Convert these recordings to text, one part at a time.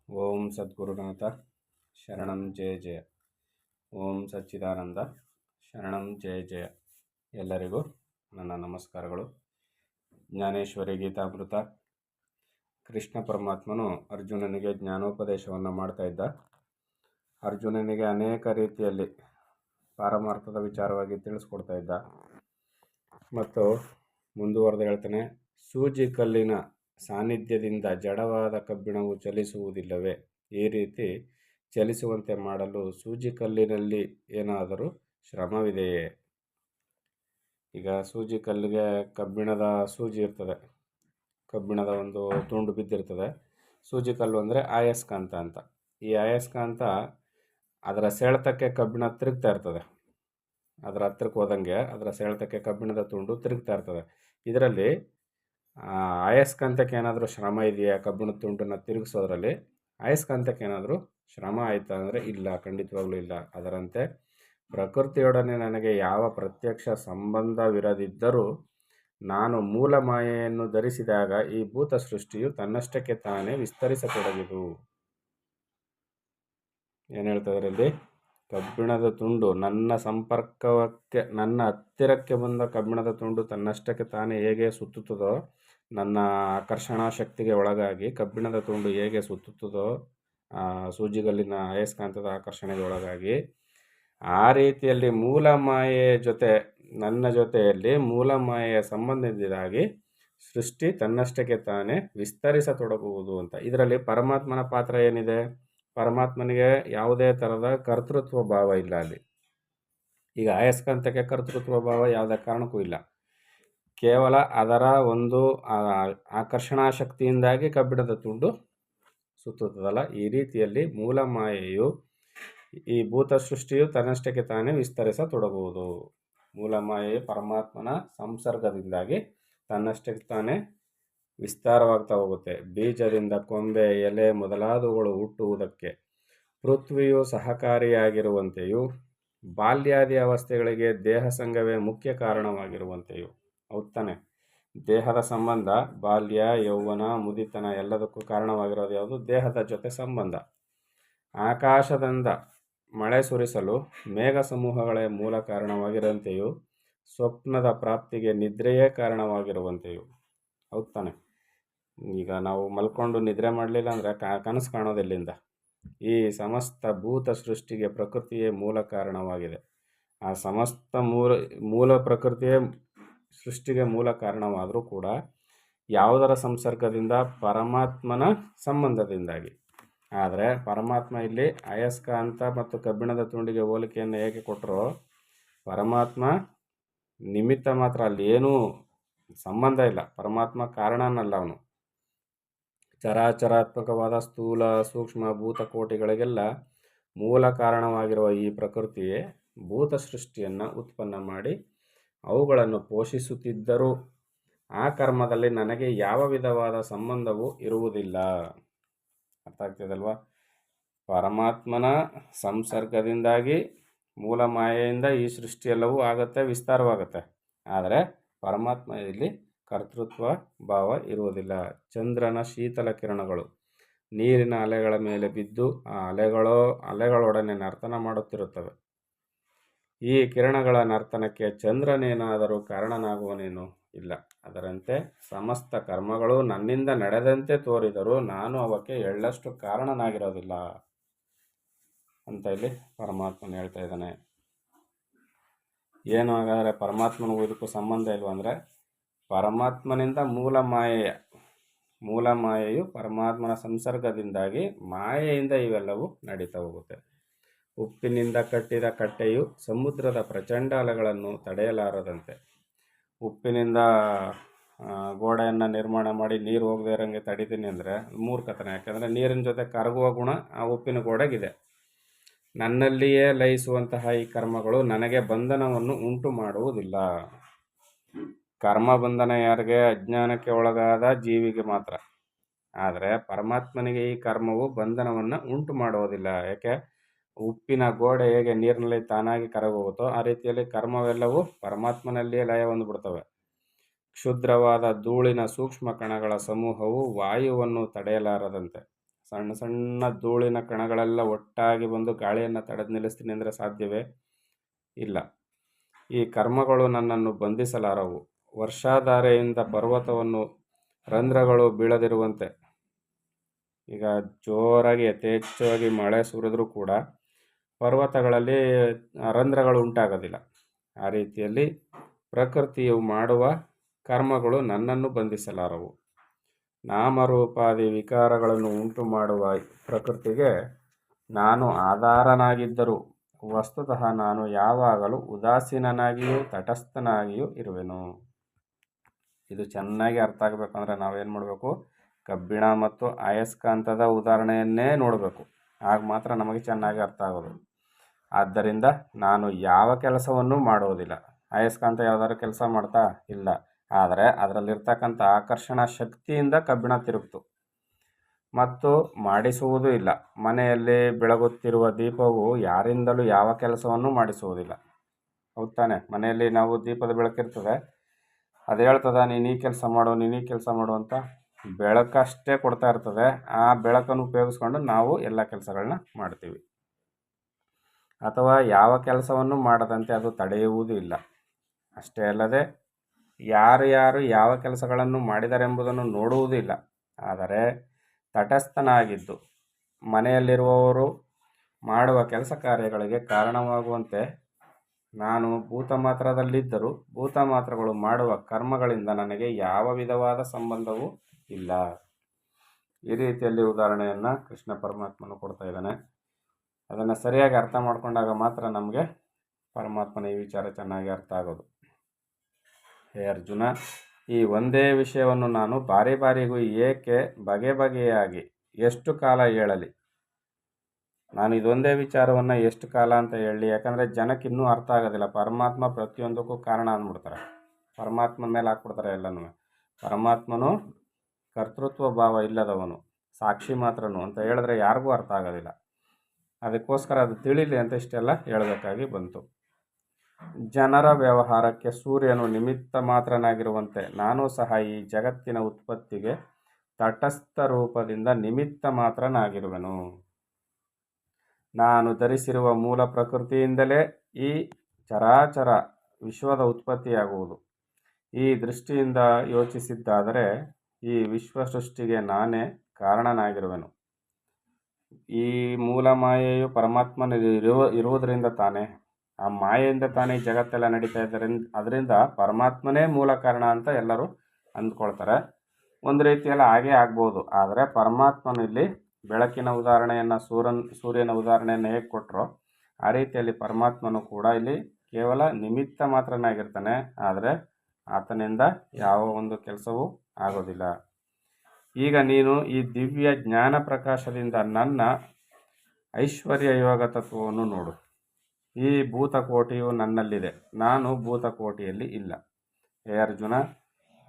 ಓಂ ಸದ್ಗುರುನಾಥ ಶರಣಂ ಜಯ ಜಯ. ಓಂ ಸಚ್ಚಿದಾನಂದ ಶರಣಂ ಜಯ ಜಯ. ಎಲ್ಲರಿಗೂ ನನ್ನ ನಮಸ್ಕಾರಗಳು. ಜ್ಞಾನೇಶ್ವರಿ ಗೀತಾಮೃತ. ಕೃಷ್ಣ ಪರಮಾತ್ಮನು ಅರ್ಜುನನಿಗೆ ಜ್ಞಾನೋಪದೇಶವನ್ನು ಮಾಡ್ತಾ ಇದ್ದ. ಅರ್ಜುನನಿಗೆ ಅನೇಕ ರೀತಿಯಲ್ಲಿ ಪಾರಮಾರ್ಥದ ವಿಚಾರವಾಗಿ ತಿಳಿಸ್ಕೊಡ್ತಾ ಇದ್ದ. ಮತ್ತು ಮುಂದುವರೆದು ಹೇಳ್ತಾನೆ, ಸೂಜಿ ಕಲ್ಲಿನ ಸಾನ್ನಿಧ್ಯದಿಂದ ಜಡವಾದ ಕಬ್ಬಿಣವು ಚಲಿಸುವುದಿಲ್ಲವೇ? ಈ ರೀತಿ ಚಲಿಸುವಂತೆ ಮಾಡಲು ಸೂಜಿ ಕಲ್ಲಿನಲ್ಲಿ ಏನಾದರೂ ಶ್ರಮವಿದೆಯೇ? ಈಗ ಸೂಜಿ ಕಲ್ಲಿಗೆ ಕಬ್ಬಿಣದ ಸೂಜಿ ಇರ್ತದೆ, ಕಬ್ಬಿಣದ ಒಂದು ತುಂಡು ಬಿದ್ದಿರ್ತದೆ. ಸೂಜಿ ಕಲ್ಲು ಅಂದರೆ ಅಯಸ್ಕಾಂತ ಅಂತ. ಈ ಅಯಸ್ಕಾಂತ ಅದರ ಸೆಳೆತಕ್ಕೆ ಕಬ್ಬಿಣ ತಿರುಗ್ತಾ ಇರ್ತದೆ. ಅದರ ಹತ್ರಕ್ಕೆ ಹೋದಂಗೆ ಅದರ ಸೆಳೆತಕ್ಕೆ ಕಬ್ಬಿಣದ ತುಂಡು ತಿರುಗ್ತಾ ಇರ್ತದೆ. ಇದರಲ್ಲಿ ಅಯಸ್ಕಾಂತಕ್ಕೆ ಏನಾದರೂ ಶ್ರಮ ಇದೆಯಾ? ಕಬ್ಬಿಣದ ತುಂಡನ್ನು ತಿರುಗಿಸೋದ್ರಲ್ಲಿ ಅಯಸ್ಕಾಂತಕ್ಕೆ ಏನಾದರೂ ಶ್ರಮ ಆಯಿತಾ ಅಂದರೆ ಇಲ್ಲ, ಖಂಡಿತವಾಗ್ಲೂ ಇಲ್ಲ. ಅದರಂತೆ ಪ್ರಕೃತಿಯೊಡನೆ ನನಗೆ ಯಾವ ಪ್ರತ್ಯಕ್ಷ ಸಂಬಂಧವಿರದಿದ್ದರೂ ನಾನು ಮೂಲ ಮಾಯೆಯನ್ನು ಧರಿಸಿದಾಗ ಈ ಭೂತ ಸೃಷ್ಟಿಯು ತನ್ನಷ್ಟಕ್ಕೆ ತಾನೇ ವಿಸ್ತರಿಸತೊಡಗಿದು. ಏನು ಹೇಳ್ತದ್ರಲ್ಲಿ? ಕಬ್ಬಿಣದ ತುಂಡು ನನ್ನ ಸಂಪರ್ಕಕ್ಕೆ, ನನ್ನ ಹತ್ತಿರಕ್ಕೆ ಬಂದ ಕಬ್ಬಿಣದ ತುಂಡು ತನ್ನಷ್ಟಕ್ಕೆ ತಾನೇ ಹೇಗೆ ಸುತ್ತುತ್ತದೋ, ನನ್ನ ಆಕರ್ಷಣಾ ಶಕ್ತಿಗೆ ಒಳಗಾಗಿ ಕಬ್ಬಿಣದ ತುಂಡು ಹೇಗೆ ಸುತ್ತುತ್ತದೋ ಸೂಜಿಗಲ್ಲಿನ ಅಯಸ್ಕಾಂತದ ಆಕರ್ಷಣೆಗೆ ಒಳಗಾಗಿ, ಆ ರೀತಿಯಲ್ಲಿ ಮೂಲ ಮಾಯೆಯ ಜೊತೆ, ನನ್ನ ಜೊತೆಯಲ್ಲಿ ಮೂಲ ಮಾಯೆಯ ಸಂಬಂಧದಿಂದಾಗಿ ಸೃಷ್ಟಿ ತನ್ನಷ್ಟಕ್ಕೆ ತಾನೇ ವಿಸ್ತರಿಸತೊಡಗುವುದು ಅಂತ. ಇದರಲ್ಲಿ ಪರಮಾತ್ಮನ ಪಾತ್ರ ಏನಿದೆ? ಪರಮಾತ್ಮನಿಗೆ ಯಾವುದೇ ಥರದ ಕರ್ತೃತ್ವ ಭಾವ ಇಲ್ಲ ಅಲ್ಲಿ. ಈಗ ಅಯಸ್ಕಾಂತಕ್ಕೆ ಕರ್ತೃತ್ವ ಭಾವ ಯಾವುದೇ ಕಾರಣಕ್ಕೂ ಇಲ್ಲ. ಕೇವಲ ಅದರ ಒಂದು ಆಕರ್ಷಣಾ ಶಕ್ತಿಯಿಂದಾಗಿ ಕಬ್ಬಿಣದ ತುಂಡು ಸುತ್ತುತ್ತದಲ್ಲ, ಈ ರೀತಿಯಲ್ಲಿ ಮೂಲ ಮಾಯೆಯು, ಈ ಭೂತ ಸೃಷ್ಟಿಯು ತನ್ನಷ್ಟಕ್ಕೆ ತಾನೇ ವಿಸ್ತರಿಸತೊಡಗುವುದು. ಮೂಲ ಮಾಯೆಯು ಪರಮಾತ್ಮನ ಸಂಸರ್ಗದಿಂದಾಗಿ ತನ್ನಷ್ಟಕ್ಕೆ ತಾನೇ ವಿಸ್ತಾರವಾಗ್ತಾ ಹೋಗುತ್ತೆ. ಬೀಜದಿಂದ ಕೊಂಬೆ, ಎಲೆ ಮೊದಲಾದವುಗಳು ಹುಟ್ಟುವುದಕ್ಕೆ ಪೃಥ್ವಿಯು ಸಹಕಾರಿಯಾಗಿರುವಂತೆಯೂ, ಬಾಲ್ಯಾದಿ ಅವಸ್ಥೆಗಳಿಗೆ ದೇಹ ಸಂಘವೇ ಮುಖ್ಯ ಕಾರಣವಾಗಿರುವಂತೆಯೂ. ಹೌದಾನೆ? ದೇಹದ ಸಂಬಂಧ, ಬಾಲ್ಯ, ಯೌವನ, ಮುದಿತನ ಎಲ್ಲದಕ್ಕೂ ಕಾರಣವಾಗಿರೋದು ಯಾವುದು? ದೇಹದ ಜೊತೆ ಸಂಬಂಧ. ಆಕಾಶದಿಂದ ಮಳೆ ಸುರಿಸಲು ಮೇಘ ಸಮೂಹಗಳೇ ಮೂಲ ಕಾರಣವಾಗಿರುವಂತೆಯೂ, ಸ್ವಪ್ನದ ಪ್ರಾಪ್ತಿಗೆ ನಿದ್ರೆಯೇ ಕಾರಣವಾಗಿರುವಂತೆಯೂ. ಹೌದಾನೆ? ಈಗ ನಾವು ಮಲ್ಕೊಂಡು ನಿದ್ರೆ ಮಾಡಲಿಲ್ಲ ಅಂದರೆ ಕನಸು ಕಾಣೋದೆಲ್ಲಿಂದ? ಈ ಸಮಸ್ತ ಭೂತ ಸೃಷ್ಟಿಗೆ ಪ್ರಕೃತಿಯೇ ಮೂಲ ಕಾರಣವಾಗಿದೆ. ಆ ಸಮಸ್ತ ಮೂಲ ಪ್ರಕೃತಿಯೇ ಸೃಷ್ಟಿಗೆ ಮೂಲ ಕಾರಣವಾದರೂ ಕೂಡ ಯಾವುದರ ಸಂಸರ್ಗದಿಂದ? ಪರಮಾತ್ಮನ ಸಂಬಂಧದಿಂದಾಗಿ. ಆದರೆ ಪರಮಾತ್ಮ ಇಲ್ಲಿ ಅಯಸ್ಕಾಂತ ಮತ್ತು ಕಬ್ಬಿಣದ ತುಂಡಿಗೆ ಹೋಲಿಕೆಯನ್ನು ಹೇಗೆ ಕೊಟ್ಟರೋ, ಪರಮಾತ್ಮ ನಿಮಿತ್ತ ಮಾತ್ರ, ಅಲ್ಲಿ ಏನೂ ಸಂಬಂಧ ಇಲ್ಲ. ಪರಮಾತ್ಮ ಕಾರಣನಲ್ಲ, ಅವನು ಚರಾಚರಾತ್ಮಕವಾದ ಸ್ಥೂಲ ಸೂಕ್ಷ್ಮ ಭೂತಕೋಟಿಗಳಿಗೆಲ್ಲ ಮೂಲ ಕಾರಣವಾಗಿರುವ ಈ ಪ್ರಕೃತಿಯೇ ಭೂತ ಸೃಷ್ಟಿಯನ್ನು ಉತ್ಪನ್ನ ಮಾಡಿ ಅವುಗಳನ್ನು ಪೋಷಿಸುತ್ತಿದ್ದರೂ ಆ ಕರ್ಮದಲ್ಲಿ ನನಗೆ ಯಾವ ವಿಧವಾದ ಸಂಬಂಧವೂ ಇರುವುದಿಲ್ಲ. ಅರ್ಥ ಆಗ್ತಿದಲ್ವಾ? ಪರಮಾತ್ಮನ ಸಂಸರ್ಗದಿಂದಾಗಿ ಮೂಲ ಮಾಯೆಯಿಂದ ಈ ಸೃಷ್ಟಿಯೆಲ್ಲವೂ ಆಗುತ್ತೆ, ವಿಸ್ತಾರವಾಗುತ್ತೆ. ಆದರೆ ಪರಮಾತ್ಮ ಇಲ್ಲಿ ಕರ್ತೃತ್ವ ಭಾವ ಇರುವುದಿಲ್ಲ. ಚಂದ್ರನ ಶೀತಲ ಕಿರಣಗಳು ನೀರಿನ ಅಲೆಗಳ ಮೇಲೆ ಬಿದ್ದು ಆ ಅಲೆಗಳೊಡನೆ ನರ್ತನ ಮಾಡುತ್ತಿರುತ್ತವೆ. ಈ ಕಿರಣಗಳ ನರ್ತನಕ್ಕೆ ಚಂದ್ರನೇನಾದರೂ ಕಾರಣನಾಗುವನೇನು? ಇಲ್ಲ. ಅದರಂತೆ ಸಮಸ್ತ ಕರ್ಮಗಳು ನನ್ನಿಂದ ನಡೆದಂತೆ ತೋರಿದರೂ ನಾನು ಅವಕ್ಕೆ ಎಳ್ಳಷ್ಟು ಕಾರಣನಾಗಿರೋದಿಲ್ಲ ಅಂತ ಇಲ್ಲಿ ಪರಮಾತ್ಮನ ಹೇಳ್ತಾ ಇದ್ದಾನೆ. ಏನು ಹಾಗಾದರೆ ಪರಮಾತ್ಮನಿಗೂ ಇದಕ್ಕೂ ಸಂಬಂಧ ಇಲ್ವ ಅಂದರೆ, ಪರಮಾತ್ಮನಿಂದ ಮೂಲ ಮಾಯೆಯು ಪರಮಾತ್ಮನ ಸಂಸರ್ಗದಿಂದಾಗಿ ಮಾಯೆಯಿಂದ ಇವೆಲ್ಲವೂ ನಡೀತಾ ಹೋಗುತ್ತೆ. ಉಪ್ಪಿನಿಂದ ಕಟ್ಟಿದ ಕಟ್ಟೆಯು ಸಮುದ್ರದ ಪ್ರಚಂಡ ಅಲೆಗಳನ್ನು ತಡೆಯಲಾರದಂತೆ. ಉಪ್ಪಿನಿಂದ ಗೋಡೆಯನ್ನು ನಿರ್ಮಾಣ ಮಾಡಿ ನೀರು ಹೋಗದೇ ಇರೋಂಗೆ ತಡಿತೀನಿ ಅಂದರೆ ಮೂರ್ಖತನ. ಯಾಕೆಂದರೆ ನೀರಿನ ಜೊತೆ ಕರಗುವ ಗುಣ ಆ ಉಪ್ಪಿನ ಗೋಡೆಗಿದೆ. ನನ್ನಲ್ಲಿಯೇ ಲಯಿಸುವಂತಹ ಈ ಕರ್ಮಗಳು ನನಗೆ ಬಂಧನವನ್ನು ಉಂಟು ಮಾಡುವುದಿಲ್ಲ. ಕರ್ಮ ಬಂಧನ ಯಾರಿಗೆ? ಅಜ್ಞಾನಕ್ಕೆ ಒಳಗಾದ ಜೀವಿಗೆ ಮಾತ್ರ. ಆದರೆ ಪರಮಾತ್ಮನಿಗೆ ಈ ಕರ್ಮವು ಬಂಧನವನ್ನು ಉಂಟು ಮಾಡುವುದಿಲ್ಲ. ಯಾಕೆ? ಉಪ್ಪಿನ ಗೋಡೆ ಹೇಗೆ ನೀರಿನಲ್ಲಿ ತಾನಾಗಿ ಕರಗೋಗುತ್ತೋ ಆ ರೀತಿಯಲ್ಲಿ ಕರ್ಮವೆಲ್ಲವೂ ಪರಮಾತ್ಮನಲ್ಲಿಯೇ ಲಯ ಹೊಂದ್ಬಿಡ್ತವೆ. ಕ್ಷುದ್ರವಾದ ಧೂಳಿನ ಸೂಕ್ಷ್ಮ ಕಣಗಳ ಸಮೂಹವು ವಾಯುವನ್ನು ತಡೆಯಲಾರದಂತೆ ಸಣ್ಣ ಸಣ್ಣ ಧೂಳಿನ ಕಣಗಳೆಲ್ಲ ಒಟ್ಟಾಗಿ ಬಂದು ಗಾಳಿಯನ್ನು ತಡೆದು ನಿಲ್ಲಿಸ್ತೀನಿ ಅಂದರೆ ಸಾಧ್ಯವೇ ಇಲ್ಲ. ಈ ಕರ್ಮಗಳು ನನ್ನನ್ನು ಬಂಧಿಸಲಾರವು. ವರ್ಷಾಧಾರೆಯಿಂದ ಪರ್ವತವನ್ನು ರಂಧ್ರಗಳು ಬೀಳದಿರುವಂತೆ, ಈಗ ಜೋರಾಗಿ ಯಥೇಚ್ಛವಾಗಿ ಮಳೆ ಸುರಿದ್ರೂ ಕೂಡ ಪರ್ವತಗಳಲ್ಲಿ ರಂಧ್ರಗಳು ಉಂಟಾಗೋದಿಲ್ಲ. ಆ ರೀತಿಯಲ್ಲಿ ಪ್ರಕೃತಿಯು ಮಾಡುವ ಕರ್ಮಗಳು ನನ್ನನ್ನು ಬಂಧಿಸಲಾರವು. ನಾಮರೂಪಾದಿ ವಿಕಾರಗಳನ್ನು ಉಂಟು ಮಾಡುವ ಪ್ರಕೃತಿಗೆ ನಾನು ಆಧಾರನಾಗಿದ್ದರೂ ವಸ್ತುತಃ ನಾನು ಯಾವಾಗಲೂ ಉದಾಸೀನನಾಗಿಯೂ ತಟಸ್ಥನಾಗಿಯೂ ಇರುವೆನು. ಇದು ಚೆನ್ನಾಗಿ ಅರ್ಥ ಆಗಬೇಕಂದ್ರೆ ನಾವೇನು ಮಾಡಬೇಕು, ಕಬ್ಬಿಣ ಮತ್ತು ಅಯಸ್ಕಾಂತದ ಉದಾಹರಣೆಯನ್ನೇ ನೋಡಬೇಕು. ಆಗ ಮಾತ್ರ ನಮಗೆ ಚೆನ್ನಾಗಿ ಅರ್ಥ ಆಗೋದು. ಆದ್ದರಿಂದ ನಾನು ಯಾವ ಕೆಲಸವನ್ನು ಮಾಡುವುದಿಲ್ಲ. ಅಯಸ್ಕಾಂತ ಯಾವುದಾದ್ರು ಕೆಲಸ ಮಾಡ್ತಾ ಇಲ್ಲ, ಆದರೆ ಅದರಲ್ಲಿರ್ತಕ್ಕಂಥ ಆಕರ್ಷಣಾ ಶಕ್ತಿಯಿಂದ ಕಬ್ಬಿಣ ತಿರುಗ್ತು ಮತ್ತು ಮಾಡಿಸುವುದೂ ಇಲ್ಲ. ಮನೆಯಲ್ಲಿ ಬೆಳಗುತ್ತಿರುವ ದೀಪವು ಯಾರಿಂದಲೂ ಯಾವ ಕೆಲಸವನ್ನು ಮಾಡಿಸುವುದಿಲ್ಲ. ಹೌದು ತಾನೆ? ಮನೆಯಲ್ಲಿ ನಾವು ದೀಪದ ಬೆಳಕಿರ್ತದೆ, ಅದು ಹೇಳ್ತದ ನೀನು ಈ ಕೆಲಸ ಮಾಡು, ನೀನು ಈ ಕೆಲಸ ಮಾಡು ಅಂತ ಬೆಳಕಷ್ಟೇ ಕೊಡ್ತಾ ಇರ್ತದೆ. ಆ ಬೆಳಕನ್ನು ಉಪಯೋಗಿಸ್ಕೊಂಡು ನಾವು ಎಲ್ಲ ಕೆಲಸಗಳನ್ನ ಮಾಡ್ತೀವಿ. ಅಥವಾ ಯಾವ ಕೆಲಸವನ್ನು ಮಾಡದಂತೆ ಅದು ತಡೆಯುವುದೂ ಇಲ್ಲ. ಅಷ್ಟೇ ಅಲ್ಲದೆ ಯಾರು ಯಾವ ಕೆಲಸಗಳನ್ನು ಮಾಡಿದರೆಂಬುದನ್ನು ನೋಡುವುದೂ ಇಲ್ಲ. ಆದರೆ ತಟಸ್ಥನಾಗಿದ್ದು ಮನೆಯಲ್ಲಿರುವವರು ಮಾಡುವ ಕೆಲಸ ಕಾರ್ಯಗಳಿಗೆ ಕಾರಣವಾಗುವಂತೆ ನಾನು ಭೂತ ಮಾತ್ರದಲ್ಲಿದ್ದರೂ ಭೂತ ಮಾತ್ರಗಳು ಮಾಡುವ ಕರ್ಮಗಳಿಂದ ನನಗೆ ಯಾವ ವಿಧವಾದ ಸಂಬಂಧವೂ ಇಲ್ಲ. ಈ ರೀತಿಯಲ್ಲಿ ಉದಾಹರಣೆಯನ್ನು ಕೃಷ್ಣ ಪರಮಾತ್ಮನು ಕೊಡ್ತಾ ಇದ್ದಾನೆ. ಅದನ್ನು ಸರಿಯಾಗಿ ಅರ್ಥ ಮಾಡಿಕೊಂಡಾಗ ಮಾತ್ರ ನಮಗೆ ಪರಮಾತ್ಮನ ಈ ವಿಚಾರ ಚೆನ್ನಾಗಿ ಅರ್ಥ ಆಗೋದು. ಹೇ ಅರ್ಜುನ, ಈ ಒಂದೇ ವಿಷಯವನ್ನು ನಾನು ಬಾರಿ ಬಾರಿಗೂ ಏಕೆ ಬಗೆ ಬಗೆಯಾಗಿ ಎಷ್ಟು ಕಾಲ ಹೇಳಲಿ? ನಾನು ಇದೊಂದೇ ವಿಚಾರವನ್ನು ಎಷ್ಟು ಕಾಲ ಅಂತ ಹೇಳಲಿ? ಯಾಕಂದರೆ ಜನಕ್ಕೆ ಇನ್ನೂ ಅರ್ಥ ಆಗೋದಿಲ್ಲ. ಪರಮಾತ್ಮ ಪ್ರತಿಯೊಂದಕ್ಕೂ ಕಾರಣ ಅಂದ್ಬಿಡ್ತಾರೆ, ಪರಮಾತ್ಮನ ಮೇಲೆ ಹಾಕ್ಬಿಡ್ತಾರೆ ಎಲ್ಲನೂ. ಪರಮಾತ್ಮನು ಕರ್ತೃತ್ವ ಭಾವ ಇಲ್ಲದವನು, ಸಾಕ್ಷಿ ಮಾತ್ರನು ಅಂತ ಹೇಳಿದ್ರೆ ಯಾರಿಗೂ ಅರ್ಥ ಆಗೋದಿಲ್ಲ. ಅದಕ್ಕೋಸ್ಕರ ಅದು ತಿಳಿಲಿ ಅಂತ ಇಷ್ಟೆಲ್ಲ ಹೇಳಬೇಕಾಗಿ ಬಂತು. ಜನರ ವ್ಯವಹಾರಕ್ಕೆ ಸೂರ್ಯನು ನಿಮಿತ್ತ ಮಾತ್ರನಾಗಿರುವಂತೆ ನಾನು ಸಹ ಈ ಜಗತ್ತಿನ ಉತ್ಪತ್ತಿಗೆ ತಟಸ್ಥ ರೂಪದಿಂದ ನಿಮಿತ್ತ ಮಾತ್ರನಾಗಿರುವೆನು. ನಾನು ಧರಿಸಿರುವ ಮೂಲ ಪ್ರಕೃತಿಯಿಂದಲೇ ಈ ಚರಾಚರ ವಿಶ್ವದ ಉತ್ಪತ್ತಿಯಾಗುವುದು. ಈ ದೃಷ್ಟಿಯಿಂದ ಯೋಚಿಸಿದ್ದಾದರೆ ಈ ವಿಶ್ವ ಸೃಷ್ಟಿಗೆ ನಾನೇ ಕಾರಣನಾಗಿರುವೆನು. ಈ ಮೂಲ ಮಾಯೆಯು ಪರಮಾತ್ಮನ ಇರುವುದರಿಂದ ತಾನೇ, ಆ ಮಾಯೆಯಿಂದ ತಾನೇ ಜಗತ್ತೆಲ್ಲ ನಡೀತಾ ಇದ್ದರಿಂದ ಅದರಿಂದ ಪರಮಾತ್ಮನೇ ಮೂಲ ಕಾರಣ ಅಂತ ಎಲ್ಲರೂ ಅಂದ್ಕೊಳ್ತಾರೆ. ಒಂದು ರೀತಿಯಲ್ಲಿ ಹಾಗೇ ಆಗ್ಬೋದು. ಆದರೆ ಪರಮಾತ್ಮನು ಇಲ್ಲಿ ಬೆಳಕಿನ ಉದಾಹರಣೆಯನ್ನು ಸೂರ್ಯನ ಉದಾಹರಣೆಯನ್ನು ಹೇಗೆ ಕೊಟ್ಟರೋ ಆ ರೀತಿಯಲ್ಲಿ ಪರಮಾತ್ಮನು ಕೂಡ ಇಲ್ಲಿ ಕೇವಲ ನಿಮಿತ್ತ ಮಾತ್ರನಾಗಿರ್ತಾನೆ. ಆದರೆ ಆತನಿಂದ ಯಾವ ಒಂದು ಕೆಲಸವೂ ಆಗೋದಿಲ್ಲ. ಈಗ ನೀನು ಈ ದಿವ್ಯ ಜ್ಞಾನ ಪ್ರಕಾಶದಿಂದ ನನ್ನ ಐಶ್ವರ್ಯ ಯೋಗ ತತ್ವವನ್ನು ನೋಡು. ಈ ಭೂತಕೋಟಿಯು ನನ್ನಲ್ಲಿದೆ, ನಾನು ಭೂತಕೋಟಿಯಲ್ಲಿ ಇಲ್ಲ. ಹೇ ಅರ್ಜುನ,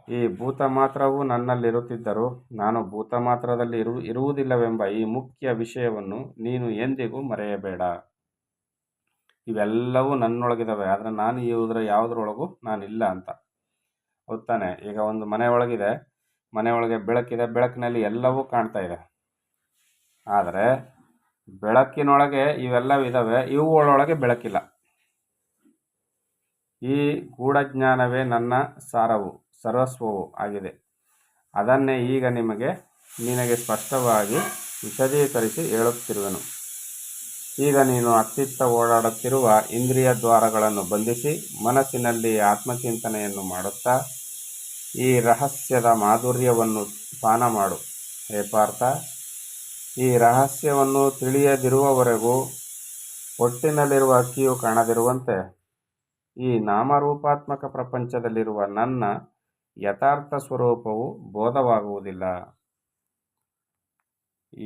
ಈ ಭೂತ ಮಾತ್ರವು ನನ್ನಲ್ಲಿರುತ್ತಿದ್ದರೂ ನಾನು ಭೂತ ಮಾತ್ರದಲ್ಲಿ ಇರುವುದಿಲ್ಲವೆಂಬ ಈ ಮುಖ್ಯ ವಿಷಯವನ್ನು ನೀನು ಎಂದಿಗೂ ಮರೆಯಬೇಡ. ಇವೆಲ್ಲವೂ ನನ್ನೊಳಗಿದ್ದಾವೆ, ಆದರೆ ನಾನು ಯಾವುದ್ರೊಳಗೂ ನಾನಿಲ್ಲ ಅಂತ. ಹೌದಾನೆ? ಈಗ ಒಂದು ಮನೆ ಒಳಗಿದೆ, ಮನೆಯೊಳಗೆ ಬೆಳಕಿದೆ, ಬೆಳಕಿನಲ್ಲಿ ಎಲ್ಲವೂ ಕಾಣ್ತಾ ಇದೆ. ಆದರೆ ಬೆಳಕಿನೊಳಗೆ ಇವೆಲ್ಲವಿದ್ದಾವೆ, ಇವುಗಳೊಳಗೆ ಬೆಳಕಿಲ್ಲ. ಈ ಗೂಢಜ್ಞಾನವೇ ನನ್ನ ಸಾರವು ಸರ್ವಸ್ವವೂ ಆಗಿದೆ. ಅದನ್ನೇ ಈಗ ನಿನಗೆ ಸ್ಪಷ್ಟವಾಗಿ ವಿಶದೀಕರಿಸಿ ಹೇಳುತ್ತಿರುವೆನು. ಈಗ ನೀನು ಅತ್ತಿತ್ತ ಓಡಾಡುತ್ತಿರುವ ಇಂದ್ರಿಯ ದ್ವಾರಗಳನ್ನು ಬಂಧಿಸಿ ಮನಸ್ಸಿನಲ್ಲಿ ಆತ್ಮಚಿಂತನೆಯನ್ನು ಮಾಡುತ್ತಾ ಈ ರಹಸ್ಯದ ಮಾಧುರ್ಯವನ್ನು ಪಾನ ಮಾಡು. ಹೇ ಪಾರ್ಥ, ಈ ರಹಸ್ಯವನ್ನು ತಿಳಿಯದಿರುವವರೆಗೂ ಹೊಟ್ಟಿನಲ್ಲಿರುವ ಅಕ್ಕಿಯು ಕಾಣದಿರುವಂತೆ ಈ ನಾಮರೂಪಾತ್ಮಕ ಪ್ರಪಂಚದಲ್ಲಿರುವ ನನ್ನ ಯಥಾರ್ಥ ಸ್ವರೂಪವು ಬೋಧವಾಗುವುದಿಲ್ಲ.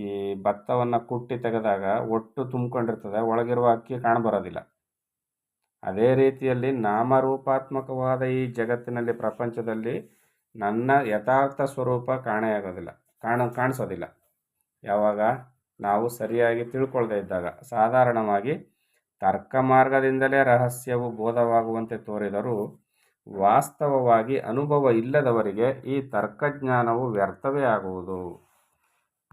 ಈ ಭತ್ತವನ್ನು ಕುಟ್ಟಿ ತೆಗೆದಾಗ ಒಟ್ಟು ತುಂಬಿಕೊಂಡಿರ್ತದೆ, ಒಳಗಿರುವ ಅಕ್ಕಿ ಕಾಣಬರೋದಿಲ್ಲ. ಅದೇ ರೀತಿಯಲ್ಲಿ ನಾಮರೂಪಾತ್ಮಕವಾದ ಈ ಜಗತ್ತಿನಲ್ಲಿ ಪ್ರಪಂಚದಲ್ಲಿ ನನ್ನ ಯಥಾರ್ಥ ಸ್ವರೂಪ ಕಾಣಿಸೋದಿಲ್ಲ. ಯಾವಾಗ ನಾವು ಸರಿಯಾಗಿ ತಿಳ್ಕೊಳ್ಳದೇ ಇದ್ದಾಗ. ಸಾಧಾರಣವಾಗಿ ತರ್ಕ ಮಾರ್ಗದಿಂದಲೇ ರಹಸ್ಯವು ಬೋಧವಾಗುವಂತೆ ತೋರಿದರೂ ವಾಸ್ತವವಾಗಿ ಅನುಭವ ಇಲ್ಲದವರಿಗೆ ಈ ತರ್ಕಜ್ಞಾನವು ವ್ಯರ್ಥವೇ ಆಗುವುದು.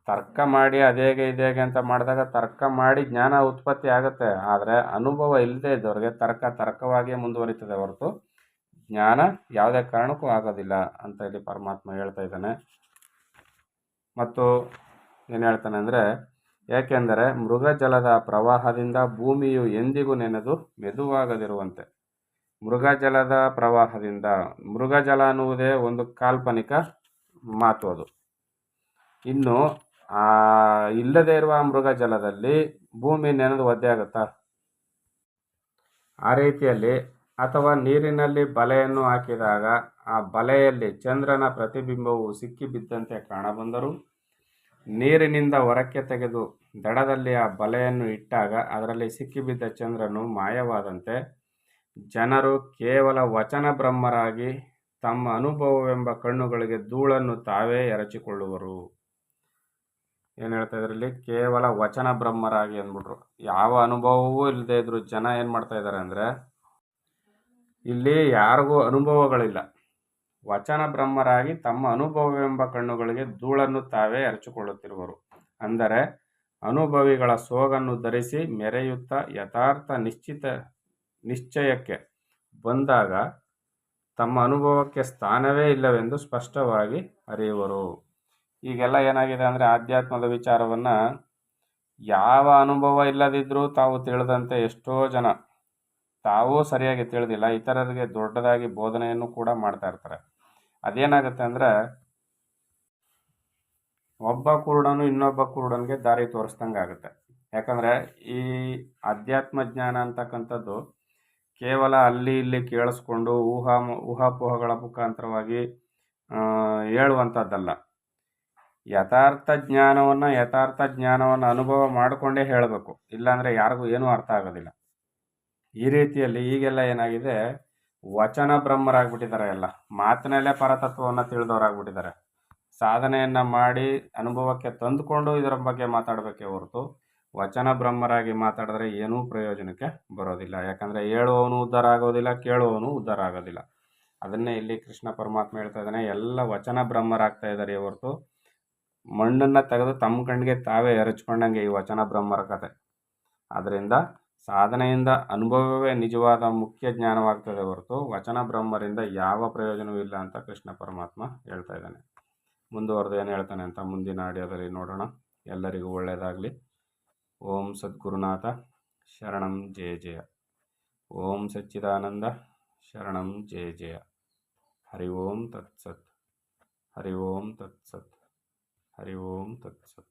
ತರ್ಕ ಮಾಡಿ ಅದೇಗೆ ಇದೇಗೆ ಅಂತ ಮಾಡಿದಾಗ ತರ್ಕ ಮಾಡಿ ಜ್ಞಾನ ಉತ್ಪತ್ತಿ ಆಗುತ್ತೆ. ಆದರೆ ಅನುಭವ ಇಲ್ಲದೆ ಇದ್ದವ್ರಿಗೆ ತರ್ಕವಾಗಿಯೇ ಮುಂದುವರಿತದೆ ಹೊರತು ಜ್ಞಾನ ಯಾವುದೇ ಕಾರಣಕ್ಕೂ ಆಗೋದಿಲ್ಲ ಅಂತ ಇಲ್ಲಿ ಪರಮಾತ್ಮ ಹೇಳ್ತಾ ಇದ್ದಾನೆ. ಮತ್ತು ಏನು ಹೇಳ್ತಾನೆ ಅಂದರೆ, ಏಕೆಂದರೆ ಮೃಗಜಲದ ಪ್ರವಾಹದಿಂದ ಭೂಮಿಯು ಎಂದಿಗೂ ನೆನೆದು ಮೆದುವಾಗದಿರುವಂತೆ. ಮೃಗಜಲದ ಪ್ರವಾಹದಿಂದ, ಮೃಗಜಲ ಅನ್ನುವುದೇ ಒಂದು ಕಾಲ್ಪನಿಕ ಮಾತು ಅದು. ಇನ್ನು ಇಲ್ಲದೇ ಇರುವ ಮೃಗಜಲದಲ್ಲಿ ಭೂಮಿ ನೆನೆದು ಒದ್ದೆ ಆಗುತ್ತಾ? ಆ ರೀತಿಯಲ್ಲಿ ಅಥವಾ ನೀರಿನಲ್ಲಿ ಬಲೆಯನ್ನು ಹಾಕಿದಾಗ ಆ ಬಲೆಯಲ್ಲಿ ಚಂದ್ರನ ಪ್ರತಿಬಿಂಬವು ಸಿಕ್ಕಿಬಿದ್ದಂತೆ ಕಾಣಬಂದರೂ ನೀರಿನಿಂದ ಹೊರಕ್ಕೆ ತೆಗೆದು ದಡದಲ್ಲಿ ಆ ಬಲೆಯನ್ನು ಇಟ್ಟಾಗ ಅದರಲ್ಲಿ ಸಿಕ್ಕಿಬಿದ್ದ ಚಂದ್ರನು ಮಾಯವಾದಂತೆ ಜನರು ಕೇವಲ ವಚನ ಬ್ರಹ್ಮರಾಗಿ ತಮ್ಮ ಅನುಭವವೆಂಬ ಕಣ್ಣುಗಳಿಗೆ ಧೂಳನ್ನು ತಾವೇ ಎರಚಿಕೊಳ್ಳುವರು. ಏನು ಹೇಳ್ತಾ ಇದರಲ್ಲಿ? ಕೇವಲ ವಚನ ಬ್ರಹ್ಮರಾಗಿ ಅಂದ್ಬಿಟ್ರು. ಯಾವ ಅನುಭವವೂ ಇಲ್ಲದೆ ಇದ್ರು ಜನ ಏನು ಮಾಡ್ತಾ ಇದ್ದಾರೆ ಅಂದರೆ, ಇಲ್ಲಿ ಯಾರಿಗೂ ಅನುಭವಗಳಿಲ್ಲ, ವಚನ ಬ್ರಹ್ಮರಾಗಿ ತಮ್ಮ ಅನುಭವವೆಂಬ ಕಣ್ಣುಗಳಿಗೆ ಧೂಳನ್ನು ತಾವೇ ಎರಚಿಕೊಳ್ಳುತ್ತಿರುವರು. ಅಂದರೆ ಅನುಭವಿಗಳ ಸೋಗನ್ನು ಧರಿಸಿ ಮೆರೆಯುತ್ತಾ ಯಥಾರ್ಥ ನಿಶ್ಚಯಕ್ಕೆ ಬಂದಾಗ ತಮ್ಮ ಅನುಭವಕ್ಕೆ ಸ್ಥಾನವೇ ಇಲ್ಲವೆಂದು ಸ್ಪಷ್ಟವಾಗಿ ಅರಿಯುವರು. ಈಗೆಲ್ಲ ಏನಾಗಿದೆ ಅಂದರೆ, ಆಧ್ಯಾತ್ಮದ ವಿಚಾರವನ್ನು ಯಾವ ಅನುಭವ ಇಲ್ಲದಿದ್ದರೂ ತಾವು ತಿಳಿದಂತೆ ಎಷ್ಟೋ ಜನ ತಾವೂ ಸರಿಯಾಗಿ ತಿಳಿದಿಲ್ಲ, ಇತರರಿಗೆ ದೊಡ್ಡದಾಗಿ ಬೋಧನೆಯನ್ನು ಕೂಡ ಮಾಡ್ತಾ ಇರ್ತಾರೆ. ಅದೇನಾಗುತ್ತೆ ಅಂದರೆ, ಒಬ್ಬ ಕುರುಡನು ಇನ್ನೊಬ್ಬ ಕುರುಡನಿಗೆ ದಾರಿ ತೋರಿಸ್ದಂಗೆ ಆಗುತ್ತೆ. ಯಾಕಂದರೆ ಈ ಅಧ್ಯಾತ್ಮ ಜ್ಞಾನ ಅಂತಕ್ಕಂಥದ್ದು ಕೇವಲ ಅಲ್ಲಿ ಇಲ್ಲಿ ಕೇಳಿಸ್ಕೊಂಡು ಊಹಾಪೋಹಗಳ ಮುಖಾಂತರವಾಗಿ ಹೇಳುವಂಥದ್ದಲ್ಲ. ಯಥಾರ್ಥ ಜ್ಞಾನವನ್ನು ಅನುಭವ ಮಾಡಿಕೊಂಡೇ ಹೇಳಬೇಕು, ಇಲ್ಲಾಂದರೆ ಯಾರಿಗೂ ಏನೂ ಅರ್ಥ ಆಗೋದಿಲ್ಲ. ಈ ರೀತಿಯಲ್ಲಿ ಈಗೆಲ್ಲ ಏನಾಗಿದೆ, ವಚನ ಬ್ರಹ್ಮರಾಗ್ಬಿಟ್ಟಿದ್ದಾರೆ. ಎಲ್ಲ ಮಾತಿನಲ್ಲೇ ಪರತತ್ವವನ್ನು ತಿಳಿದವರಾಗ್ಬಿಟ್ಟಿದ್ದಾರೆ. ಸಾಧನೆಯನ್ನು ಮಾಡಿ ಅನುಭವಕ್ಕೆ ತಂದುಕೊಂಡು ಇದರ ಬಗ್ಗೆ ಮಾತಾಡಬೇಕೇ ಹೊರತು ವಚನ ಬ್ರಹ್ಮರಾಗಿ ಮಾತಾಡಿದ್ರೆ ಏನೂ ಪ್ರಯೋಜನಕ್ಕೆ ಬರೋದಿಲ್ಲ. ಯಾಕಂದರೆ ಹೇಳುವವನು ಉದ್ಧಾರ ಆಗೋದಿಲ್ಲ, ಕೇಳುವವನು ಉದ್ಧಾರ ಆಗೋದಿಲ್ಲ. ಅದನ್ನೇ ಇಲ್ಲಿ ಕೃಷ್ಣ ಪರಮಾತ್ಮ ಹೇಳ್ತಾ ಇದ್ದಾನೆ, ಎಲ್ಲ ವಚನ ಬ್ರಹ್ಮರಾಗ್ತಾ ಇದ್ದಾರೆ ಹೊರತು ಮಣ್ಣನ್ನು ತೆಗೆದು ತಮ್ಮ ಕಣ್ಣಿಗೆ ತಾವೇ ಎರಚ್ಕೊಂಡಂಗೆ ಈ ವಚನ ಬ್ರಹ್ಮರ ಕತೆ. ಆದ್ದರಿಂದ ಸಾಧನೆಯಿಂದ ಅನುಭವವೇ ನಿಜವಾದ ಮುಖ್ಯ ಜ್ಞಾನವಾಗ್ತದೆ ಹೊರತು ವಚನ ಬ್ರಹ್ಮರಿಂದ ಯಾವ ಪ್ರಯೋಜನವೂ ಇಲ್ಲ ಅಂತ ಕೃಷ್ಣ ಪರಮಾತ್ಮ ಹೇಳ್ತಾ ಇದ್ದಾನೆ. ಮುಂದುವರೆದು ಏನು ಹೇಳ್ತಾನೆ ಅಂತ ಮುಂದಿನ ಆಡಿಯೋದಲ್ಲಿ ನೋಡೋಣ. ಎಲ್ಲರಿಗೂ ಒಳ್ಳೆಯದಾಗಲಿ. ಓಂ ಸದ್ಗುರುನಾಥ ಶರಣಂ ಜಯ ಜಯ. ಓಂ ಸಚ್ಚಿದಾನಂದ ಶರಣಂ ಜಯ ಜಯ. ಹರಿ ಓಂ ತತ್ಸತ್. ಹರಿ ಓಂ ತತ್ಸತ್. ಹರಿ ಓಂ ತತ್ಸತ್.